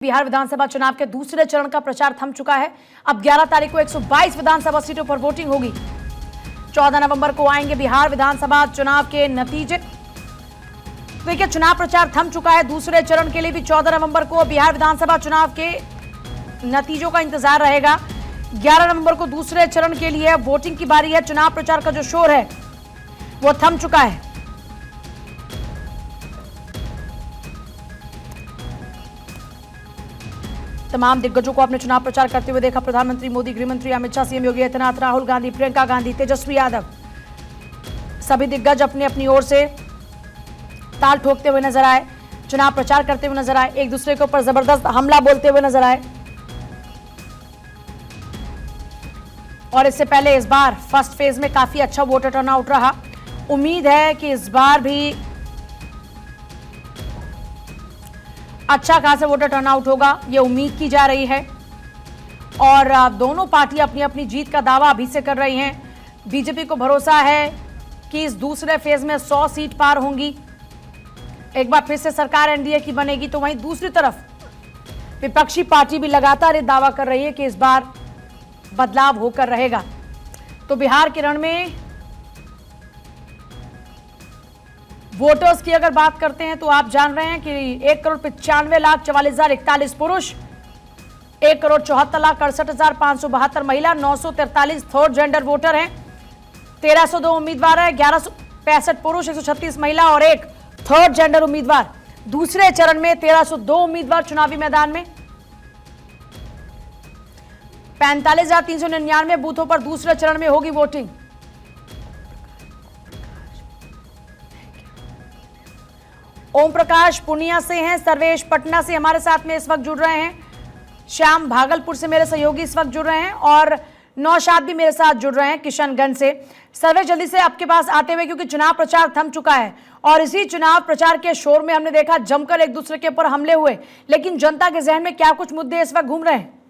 बिहार विधानसभा चुनाव के दूसरे चरण का प्रचार थम चुका है। अब 11 तारीख को 122 विधानसभा सीटों पर वोटिंग होगी। 14 नवंबर को आएंगे बिहार विधानसभा चुनाव के नतीजे। देखिए, चुनाव प्रचार थम चुका है। दूसरे चरण के लिए भी 14 नवंबर को बिहार विधानसभा चुनाव के नतीजों का इंतजार रहेगा। 11 नवंबर को दूसरे चरण के लिए वोटिंग की बारी है। चुनाव प्रचार का जो शोर है वो थम चुका है। तमाम दिग्गजों को अपने चुनाव प्रचार करते हुए देखा प्रधानमंत्री मोदी, गृहमंत्री अमित शाह, सीएम योगी आदित्यनाथ, राहुल गांधी, प्रियंका गांधी, तेजस्वी यादव। सभी दिग्गज अपनी अपनी ओर से ताल ठोकते हुए नजर आए, चुनाव प्रचार करते हुए नजर आए, एक दूसरे के ऊपर जबरदस्त हमला बोलते हुए नजर आए। और इससे पहले इस बार फर्स्ट फेज में काफी अच्छा वोटर टर्नआउट रहा। उम्मीद है कि इस बार भी अच्छा खासा वोटर टर्नआउट होगा, ये उम्मीद की जा रही है। और दोनों पार्टियां अपनी अपनी जीत का दावा अभी से कर रही हैं। बीजेपी को भरोसा है कि इस दूसरे फेज में 100 सीट पार होंगी। एक बार फिर से सरकार एनडीए की बनेगी। तो वहीं दूसरी तरफ विपक्षी पार्टी भी लगातार ये दावा कर रही है कि इस बार बदलाव होकर रहेगा। तो बिहार के रण में वोटर्स की अगर बात करते हैं तो आप जान रहे हैं कि 1,95,44,041 पुरुष, 1,74,68,572 महिला, 943 थर्ड जेंडर वोटर हैं, 1,302 उम्मीदवार है, 1,165 पुरुष, 136 महिला और एक थर्ड जेंडर उम्मीदवार। दूसरे चरण में 1,302 उम्मीदवार चुनावी मैदान में। 45,399 बूथों पर दूसरे चरण में होगी वोटिंग। ओम प्रकाश पूर्णिया से हैं, सर्वेश पटना से हमारे साथ में इस वक्त जुड़ रहे हैं, श्याम भागलपुर से मेरे सहयोगी इस वक्त जुड़ रहे हैं और नौशाद भी मेरे साथ जुड़ रहे हैं किशनगंज से। सर्वेश, जल्दी से आपके पास आते हुए, क्योंकि चुनाव प्रचार थम चुका है और इसी चुनाव प्रचार के शोर में हमने देखा जमकर एक दूसरे के ऊपर हमले हुए, लेकिन जनता के जहन में क्या कुछ मुद्दे इस वक्त घूम रहे हैं?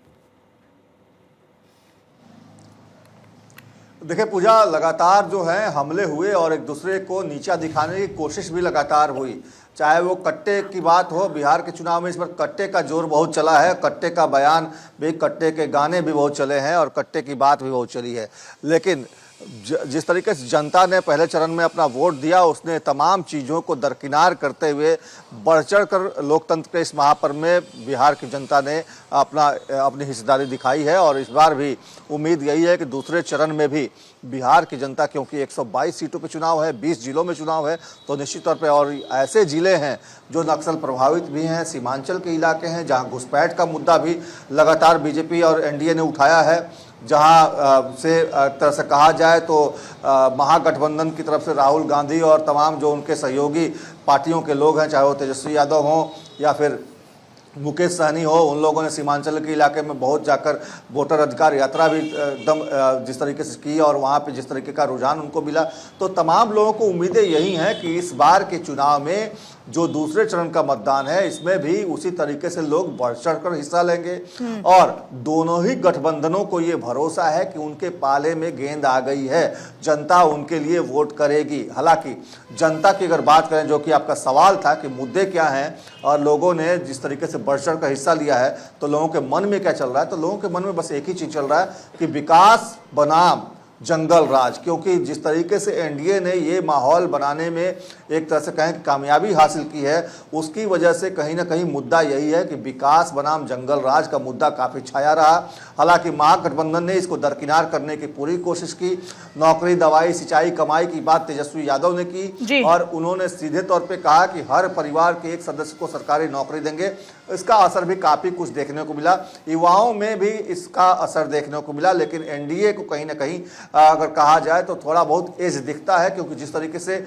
देखिए पूजा, लगातार जो है हमले हुए और एक दूसरे को नीचा दिखाने की कोशिश भी लगातार हुई। चाहे वो कट्टे की बात हो, बिहार के चुनाव में इस पर कट्टे का जोर बहुत चला है, कट्टे का बयान भी, कट्टे के गाने भी बहुत चले हैं और कट्टे की बात भी बहुत चली है। लेकिन जिस तरीके से जनता ने पहले चरण में अपना वोट दिया, उसने तमाम चीज़ों को दरकिनार करते हुए बढ़ चढ़ कर लोकतंत्र के इस महापर्व में बिहार की जनता ने अपनी हिस्सेदारी दिखाई है। और इस बार भी उम्मीद यही है कि दूसरे चरण में भी बिहार की जनता, क्योंकि 122 सीटों पे चुनाव है, 20 जिलों में चुनाव है, तो निश्चित तौर पे और ऐसे ज़िले हैं जो नक्सल प्रभावित भी हैं, सीमांचल के इलाके हैं, जहाँ घुसपैठ का मुद्दा भी लगातार बीजेपी और एनडीए ने उठाया है, जहाँ से तरह से कहा जाए तो महागठबंधन की तरफ से राहुल गांधी और तमाम जो उनके सहयोगी पार्टियों के लोग हैं, चाहे वो तेजस्वी यादव हों या फिर मुकेश सहनी हो, उन लोगों ने सीमांचल के इलाके में बहुत जाकर वोटर अधिकार यात्रा भी एकदम जिस तरीके से की और वहाँ पे जिस तरीके का रुझान उनको मिला, तो तमाम लोगों को उम्मीदें यही हैं कि इस बार के चुनाव में जो दूसरे चरण का मतदान है, इसमें भी उसी तरीके से लोग बढ़ चढ़कर हिस्सा लेंगे। और दोनों ही गठबंधनों को ये भरोसा है कि उनके पाले में गेंद आ गई है, जनता उनके लिए वोट करेगी। हालांकि जनता की अगर बात करें, जो कि आपका सवाल था कि मुद्दे क्या हैं और लोगों ने जिस तरीके से बढ़ चढ़ कर हिस्सा लिया है, तो लोगों के मन में क्या चल रहा है? तो लोगों के मन में बस एक ही चीज़ चल रहा है कि विकास बनाम जंगल राज। क्योंकि जिस तरीके से एनडीए ने ये माहौल बनाने में एक तरह से कहें कामयाबी हासिल की है, उसकी वजह से कहीं ना कहीं मुद्दा यही है कि विकास बनाम जंगल राज का मुद्दा काफ़ी छाया रहा। हालांकि महागठबंधन ने इसको दरकिनार करने की पूरी कोशिश की। नौकरी, दवाई, सिंचाई, कमाई की बात तेजस्वी यादव ने की और उन्होंने सीधे तौर पर कहा कि हर परिवार के एक सदस्य को सरकारी नौकरी देंगे। इसका असर भी काफ़ी कुछ देखने को मिला, युवाओं में भी इसका असर देखने को मिला। लेकिन एनडीए को कहीं ना कहीं अगर कहा जाए तो थोड़ा बहुत एज दिखता है, क्योंकि जिस तरीके से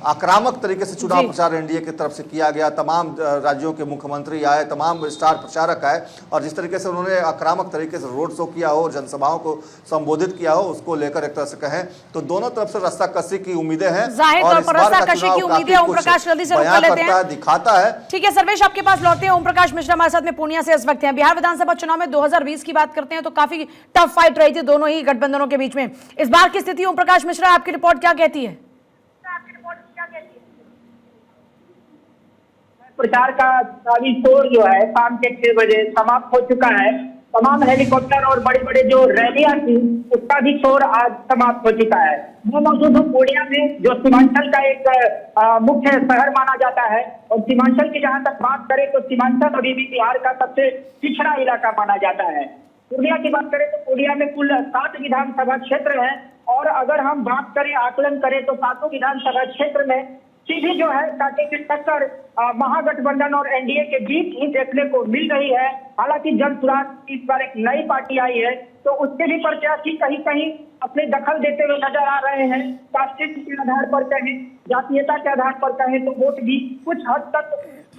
आक्रामक तरीके से चुनाव प्रचार एनडीए की तरफ से किया गया, तमाम राज्यों के मुख्यमंत्री आए, तमाम स्टार प्रचारक आए और जिस तरीके से उन्होंने आक्रामक तरीके से रोड शो किया हो, जनसभाओं को संबोधित किया हो, उसको लेकर एक तरह से कहें तो दोनों तरफ से रस्साकसी की उम्मीदें हैं और इस बार का चुनाव दिखाता है। ठीक है सर्वेश, आपके पास लौटते हैं। ओम प्रकाश मिश्रा हमारे साथ में पूर्णिया से इस वक्त हैं। बिहार विधानसभा चुनाव में 2020 की बात करते हैं तो काफी टफ फाइट रही थी दोनों ही गठबंधनों के बीच में। इस बार की स्थिति ओम प्रकाश मिश्रा, आपकी रिपोर्ट क्या कहती है? प्रचार का चुनावी शोर जो है शाम के 6 बजे समाप्त हो चुका है। तमाम हेलीकॉप्टर और बड़े बड़े जो रैलियां थी उसका भी शोर आज समाप्त हो चुका है। मैं मौजूद हूँ पूर्णिया में, जो सीमांचल का एक मुख्य शहर माना जाता है। और सीमांचल की जहां तक बात करें तो सीमांचल अभी भी बिहार का सबसे पिछड़ा इलाका माना जाता है। पूर्णिया की बात करें तो पूर्णिया में कुल 7 विधानसभा क्षेत्र है। और अगर हम बात करें, आकलन करें तो 7 विधानसभा क्षेत्र में सीधी जो है कांटे की टक्कर महागठबंधन और एनडीए के बीच ही देखने को मिल रही है। हालांकि जन सुराज इस बार एक नई पार्टी आई है तो उसके भी प्रत्याशी कहीं कहीं अपने दखल देते हुए नजर आ रहे हैं। राष्ट्रीय के आधार पर कहें, जातीयता के आधार पर कहें तो वोट भी कुछ हद तक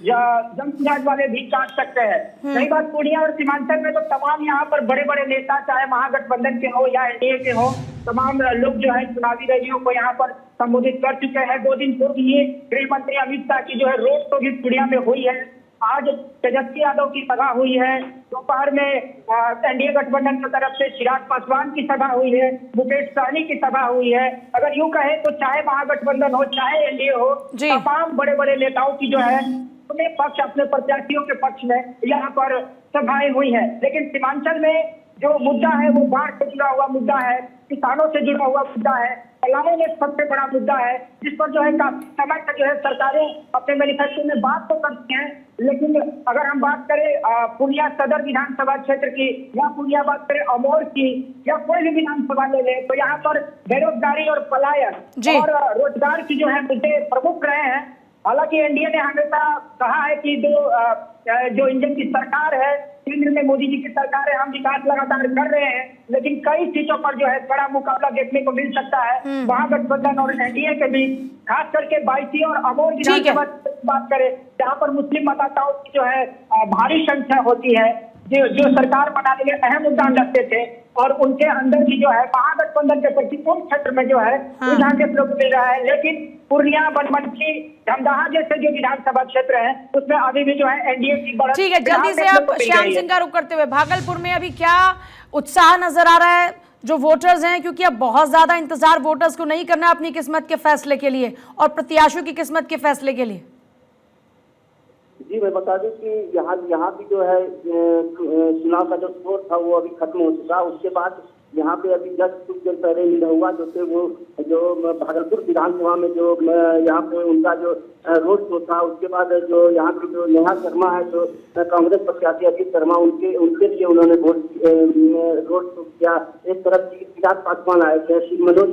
जन सुराज वाले भी काट सकते हैं। रही बात पूर्णिया और सीमांचल में, तो तमाम यहाँ पर बड़े बड़े नेता, चाहे महागठबंधन के हो या एनडीए के हो, तमाम लोग जो है चुनावी रैलियों को यहाँ पर संबोधित कर चुके हैं। 2 दिन पूर्व ये गृह मंत्री अमित शाह की जो है रोड शो भी पूर्णिया में हुई है। आज तेजस्वी यादव की सभा हुई है। दोपहर में एनडीए गठबंधन की तरफ से चिराग पासवान की सभा हुई है, मुकेश सहनी की सभा हुई है। अगर यूं कहें तो चाहे महागठबंधन हो चाहे एनडीए हो, तमाम बड़े बड़े नेताओं की जो है अपने पक्ष, अपने प्रत्याशियों के पक्ष में यहाँ पर सभाएं हुई है। लेकिन सीमांचल में जो मुद्दा है वो बाढ़ से जुड़ा हुआ मुद्दा है, किसानों से जुड़ा हुआ मुद्दा है, महिलाओं में सबसे बड़ा मुद्दा है, जिस पर जो है काफी समय तक जो है सरकारें अपने मैनिफेस्टो में बात तो करती हैं। लेकिन अगर हम बात करें पूर्णिया सदर विधानसभा क्षेत्र की, या पूर्णिया बात करें अमोर की, या कोई भी विधानसभा ले ले, तो यहाँ पर बेरोजगारी और पलायन और रोजगार की जो है मुद्दे प्रमुख रहे हैं। हालांकि एनडीए ने हमेशा कहा है कि जो इंजन की सरकार है, केंद्र में मोदी जी की सरकार है, हम विकास लगातार कर रहे हैं। लेकिन कई सीटों पर जो है बड़ा मुकाबला देखने को मिल सकता है महागठबंधन और एनडीए के बीच, खास करके बायसी और अमोर विधानसभा बात करें, जहाँ पर मुस्लिम मतदाताओं की जो है भारी संख्या होती है, जो सरकार बनाने में अहम योगदान रखते थे। और उनके अंदर की जो है महागठबंधन के प्रतिकूल क्षेत्र में जो है रुझान देखने को मिल रहा है। लेकिन पूर्णिया, बनमनखी, धमदाहा जैसे जो विधानसभा क्षेत्र है उसमें अभी भी जो है एनडीए की बढ़त। ठीक है, जल्दी से आप श्याम सिंह का रुख करते हुए, भागलपुर में अभी क्या उत्साह नजर आ रहा है जो वोटर्स हैं, क्योंकि अब बहुत ज्यादा इंतजार वोटर्स को नहीं करना अपनी किस्मत के फैसले के लिए और प्रत्याशियों की किस्मत के फैसले के लिए। जी मैं बता दूं कि यहाँ भी जो है चुनाव का जो शोर था वो अभी खत्म हो चुका। उसके बाद यहाँ पे अभी जस्ट कुछ देर पहले ही हुआ जो भागलपुर विधानसभा में जो यहाँ पे उनका जो रोड शो था, उसके बाद जो यहाँ की जो नेहा शर्मा है, जो कांग्रेस प्रत्याशी अजीत शर्मा, उनके लिए उन्होंने रोड शो किया। एक तरफ चिराग पासवान आए थे, मनोज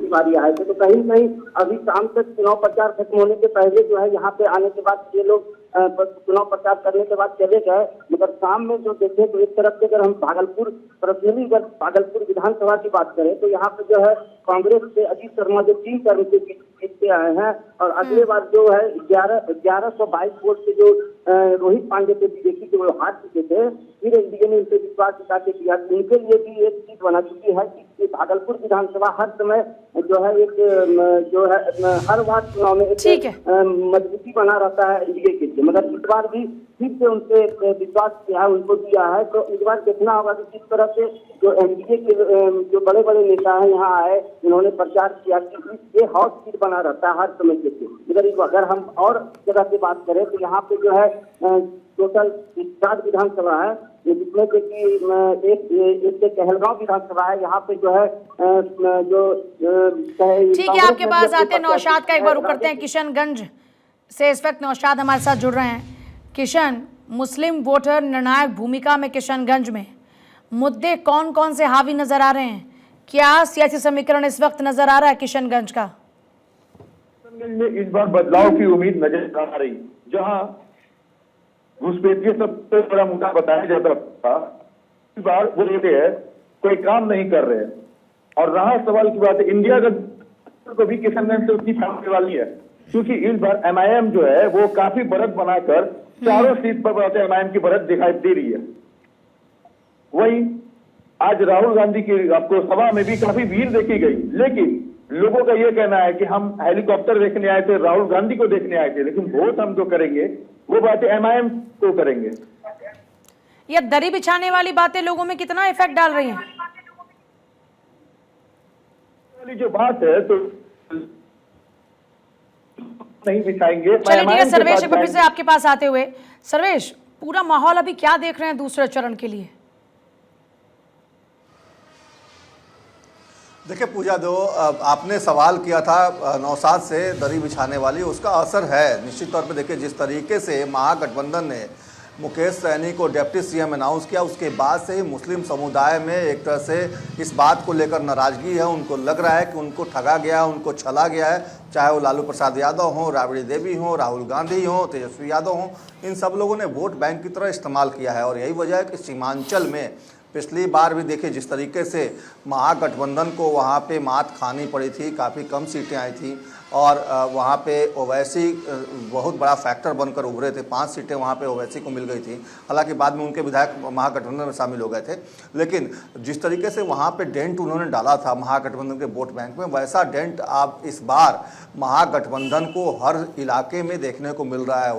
तिवारी आए थे। तो कहीं कहीं अभी शाम तक चुनाव प्रचार खत्म होने के पहले जो है यहाँ पे आने के बाद ये लोग चुनाव प्रचार करने के बाद चले गए। मगर शाम में जो देखें तो एक तरफ से अगर हम भागलपुर विधानसभा की बात करें तो यहाँ पे जो है कांग्रेस से अजीत शर्मा जो 3 टर्म से जीत के आए हैं, और अगले बार जो है 1122 वोट से जो रोहित पांडे थे बीजेपी के, वो हार चुके थे। फिर एनडीए ने उनसे विश्वास जता के किया। उनके लिए भी एक सीट बना चुकी है कि भागलपुर विधानसभा हर समय जो है हर बार चुनाव में एक मजबूती बना रहता है एनडीए के लिए। मगर इस बार भी फिर से उनसे विश्वास किया है, उनको दिया है। तो इस बार देखना होगा कि किस तरह से जो एनडीए के जो बड़े बड़े नेता हैं यहाँ आए, उन्होंने प्रचार किया कि ये हाउस सीट बना रहता है हर समय के लिए। अगर हम और जगह से बात करें तो यहाँ पे जो है टोटल 4 विधानसभा है, जिसमें से कि एक कहलगांव विधानसभा है। यहाँ पे जो है ठीक है, आपके पास आते हैं नौशाद का एक बार रुक करते हैं। किशनगंज से इस वक्त नौशाद हमारे साथ जुड़ रहे हैं। किशन, मुस्लिम वोटर निर्णायक भूमिका में किशनगंज में मुद्दे कौन कौन से हावी नजर आ रहे हैं? क्या सियासी समीकरण इस वक्त नजर आ रहा है किशनगंज का? किशनगंज में इस बार बदलाव की उम्मीद नजर आ रही, जहां घुसपैठिए सबसे बड़ा मुद्दा बताया जाता था, इस बार वो रहते हैं कोई काम नहीं कर रहे हैं। और रहा सवाल की बात है इंडिया का, तो भी किशनगंज से उतनी फैसले वाली है, क्योंकि इस बार एमआईएम जो है वो काफी बढ़त बनाकर चारों सीट पर एमआईएम की बढ़त दिखाई दे रही है। वही आज राहुल गांधी की आपको सभा में भी काफी भीड़ देखी गई, लेकिन लोगों का यह कहना है कि हम हेलीकॉप्टर देखने आए थे, राहुल गांधी को देखने आए थे, लेकिन वोट हम जो करेंगे वो बातें एमआईएम को करेंगे। ये दरी बिछाने वाली बातें लोगों में कितना इफेक्ट डाल रही हैं? वाली जो बात है तो नहीं बिछाएंगे। चलिए ठीक है पैमाने के सर्वेश, साथ एक बार फिर से जाएंगे। आपके पास आते हुए, सर्वेश पूरा माहौल अभी क्या देख रहे हैं दूसरे चरण के लिए? देखिए पूजा, जो आपने सवाल किया था नौसाद से दरी बिछाने वाली, उसका असर है निश्चित तौर पे। देखिए जिस तरीके से महागठबंधन ने मुकेश सहनी को डिप्टी सीएम अनाउंस किया, उसके बाद से ही मुस्लिम समुदाय में एक तरह से इस बात को लेकर नाराजगी है। उनको लग रहा है कि उनको ठगा गया, उनको छला गया है। चाहे वो लालू प्रसाद यादव हों, राबड़ी देवी हों, राहुल गांधी हों, तेजस्वी यादव हों, इन सब लोगों ने वोट बैंक की तरह इस्तेमाल किया है। और यही वजह है कि सीमांचल में पिछली बार भी देखिए जिस तरीके से महागठबंधन को वहाँ पे मात खानी पड़ी थी, काफ़ी कम सीटें आई थी और वहाँ पे ओवैसी बहुत बड़ा फैक्टर बनकर उभरे थे। 5 सीटें वहाँ पे ओवैसी को मिल गई थी, हालांकि बाद में उनके विधायक महागठबंधन में शामिल हो गए थे। लेकिन जिस तरीके से वहाँ पे डेंट उन्होंने डाला था महागठबंधन के वोट बैंक में, वैसा डेंट आप इस बार महागठबंधन को हर इलाके में देखने को मिल रहा है।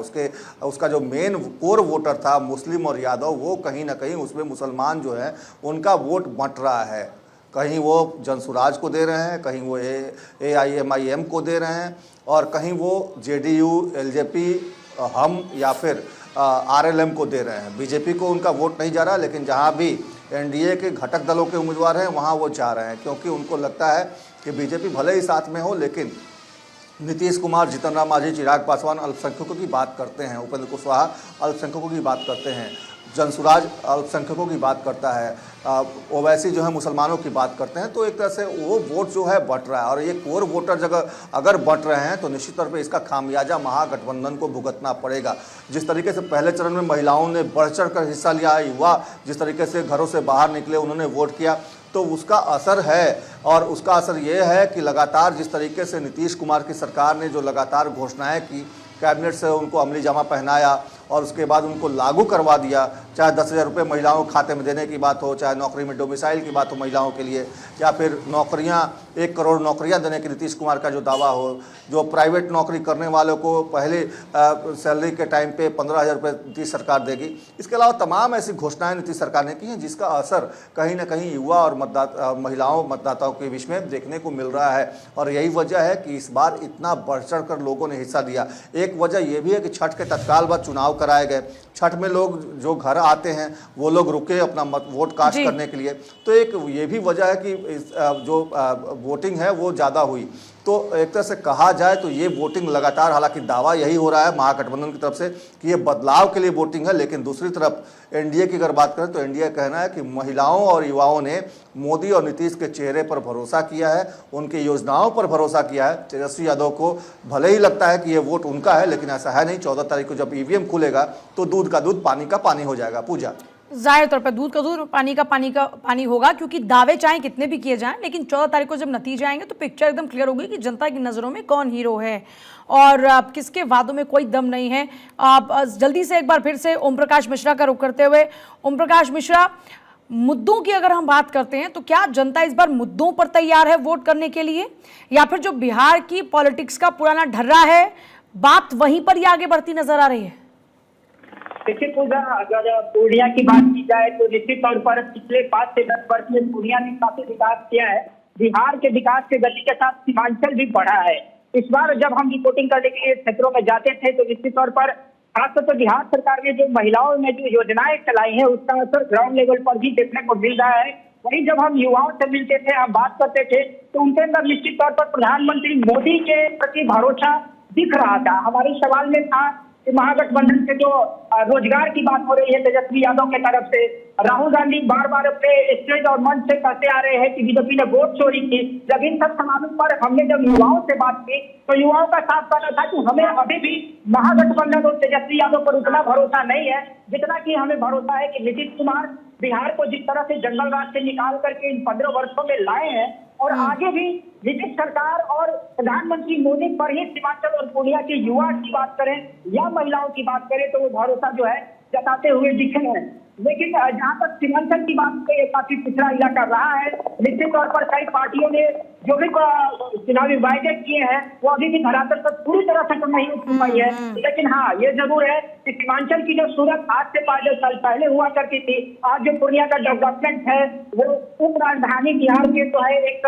उसका जो मेन कोर वोटर था मुस्लिम और यादव, वो कहीं ना कहीं उसमें मुसलमान जो है उनका वोट बंट रहा है। कहीं वो जनसुराज को दे रहे हैं, कहीं वो AIMIM को दे रहे हैं और कहीं वो JDU, LJP, हम या फिर RLM को दे रहे हैं। बीजेपी को उनका वोट नहीं जा रहा, लेकिन जहां भी NDA के घटक दलों के उम्मीदवार हैं वहां वो जा रहे हैं, क्योंकि उनको लगता है कि बीजेपी भले ही साथ में हो, लेकिन नीतीश कुमार, जीतन राम मांझी, चिराग पासवान अल्पसंख्यकों की बात करते हैं, उपेंद्र कुशवाहा अल्पसंख्यकों की बात करते हैं, जनसुराज अल्पसंख्यकों की बात करता है, ओवैसी जो है मुसलमानों की बात करते हैं। तो एक तरह से वो वोट जो है बंट रहा है और ये कोर वोटर जगह अगर बंट रहे हैं तो निश्चित तौर पे इसका खामियाजा महागठबंधन को भुगतना पड़ेगा। जिस तरीके से पहले चरण में महिलाओं ने बढ़ चढ़ कर हिस्सा लिया, युवा जिस तरीके से घरों से बाहर निकले, उन्होंने वोट किया, तो उसका असर है। और उसका असर ये है कि लगातार जिस तरीके से नीतीश कुमार की सरकार ने जो लगातार घोषणाएं की, कैबिनेट से उनको अमली जामा पहनाया और उसके बाद उनको लागू करवा दिया, चाहे 10,000 रुपये महिलाओं के खाते में देने की बात हो, चाहे नौकरी में डोमिसाइल की बात हो महिलाओं के लिए, या फिर नौकरियां 1 करोड़ नौकरियां देने की नीतीश कुमार का जो दावा हो, जो प्राइवेट नौकरी करने वालों को पहले सैलरी के टाइम पे 15,000 रुपये नीतीश सरकार देगी। इसके अलावा तमाम ऐसी घोषणाएं नीतीश सरकार ने की हैं जिसका असर कहीं ना कहीं युवा और मतदाताओं के बीच में देखने को मिल रहा है। और यही वजह है कि इस बार इतना बढ़ चढ़ कर लोगों ने हिस्सा लिया। एक वजह यह भी है कि छठ के तत्काल बाद चुनाव कराए गए, छठ में लोग जो घर आते हैं वो लोग रुके अपना वोट कास्ट करने के लिए, तो एक ये भी वजह है कि जो वोटिंग है वो ज़्यादा हुई। तो एक तरह से कहा जाए तो ये वोटिंग लगातार, हालांकि दावा यही हो रहा है महागठबंधन की तरफ से कि ये बदलाव के लिए वोटिंग है, लेकिन दूसरी तरफ एनडीए की अगर बात करें तो एनडीए का कहना है कि महिलाओं और युवाओं ने मोदी और नीतीश के चेहरे पर भरोसा किया है, उनकी योजनाओं पर भरोसा किया है। तेजस्वी यादव को भले ही लगता है कि ये वोट उनका है, लेकिन ऐसा है नहीं। 14 तारीख को जब ईवीएम खुलेगा तो दूध का दूध, पानी का पानी हो जाएगा। पूजा, जाहिर तौर पर दूध का दूध, पानी का पानी होगा, क्योंकि दावे चाहे कितने भी किए जाएं, लेकिन 14 तारीख को जब नतीजे आएंगे तो पिक्चर एकदम क्लियर होगी कि जनता की नज़रों में कौन हीरो है और किसके वादों में कोई दम नहीं है। जल्दी से एक बार फिर से ओम प्रकाश मिश्रा का रुख करते हुए, ओम प्रकाश मिश्रा, मुद्दों की अगर हम बात करते हैं तो क्या जनता इस बार मुद्दों पर तैयार है वोट करने के लिए, या फिर जो बिहार की पॉलिटिक्स का पुराना ढर्रा है बात वहीं पर ही आगे बढ़ती नजर आ रही है? देखिए पूजा, अगर पूर्णिया की बात की जाए तो निश्चित तौर पर पिछले 5 से 10 वर्ष में पूर्णिया ने काफी विकास किया है। बिहार के विकास के गति के साथ सीमांचल भी बढ़ा है। इस बार जब हम रिपोर्टिंग करने के लिए क्षेत्रों में जाते थे तो निश्चित तौर पर खासतौर पर बिहार सरकार ने जो महिलाओं में जो योजनाएं चलाई है उसका असर ग्राउंड लेवल पर भी देखने को मिल रहा है। वहीं जब हम युवाओं से मिलते थे, हम बात करते थे, तो उनके अंदर निश्चित तौर पर प्रधानमंत्री मोदी के प्रति भरोसा दिख रहा था। हमारे सवाल में था कि महागठबंधन से जो रोजगार की बात हो रही है तेजस्वी यादव के तरफ से, राहुल गांधी बार बार अपने स्टेज और मंच से कहते आ रहे हैं कि बीजेपी ने वोट चोरी की। जब इन सब समारोह पर हमने जब युवाओं से बात की तो युवाओं का साफ कहना था कि हमें अभी भी महागठबंधन और तेजस्वी यादव पर उतना भरोसा नहीं है जितना कि हमें भरोसा है कि नीतीश कुमार बिहार को जिस तरह से जंगल राज से निकाल करके इन 15 वर्षों में लाए हैं और आगे भी नीतीश सरकार और प्रधानमंत्री मोदी पर ही सीमांचल और पूर्णिया के युवा की बात करें या महिलाओं की बात करें तो वो भरोसा जो है जताते हुए दिखे हैं। लेकिन जहां तक सीमांचल की बात है, काफी पिछड़ा इलाका रहा है। निश्चित तौर पर कई पार्टियों ने जो भी चुनावी वायदे किए हैं वो अभी भी धरातल पर पूरी तरह से तो नहीं उठ पाई है। लेकिन हाँ, ये जरूर है कि सीमांचल की जो सूरत आज से 5 साल पहले हुआ करती थी, आज जो पूर्णिया का डेवलपमेंट है वो उप राजधानी बिहार के तो है एक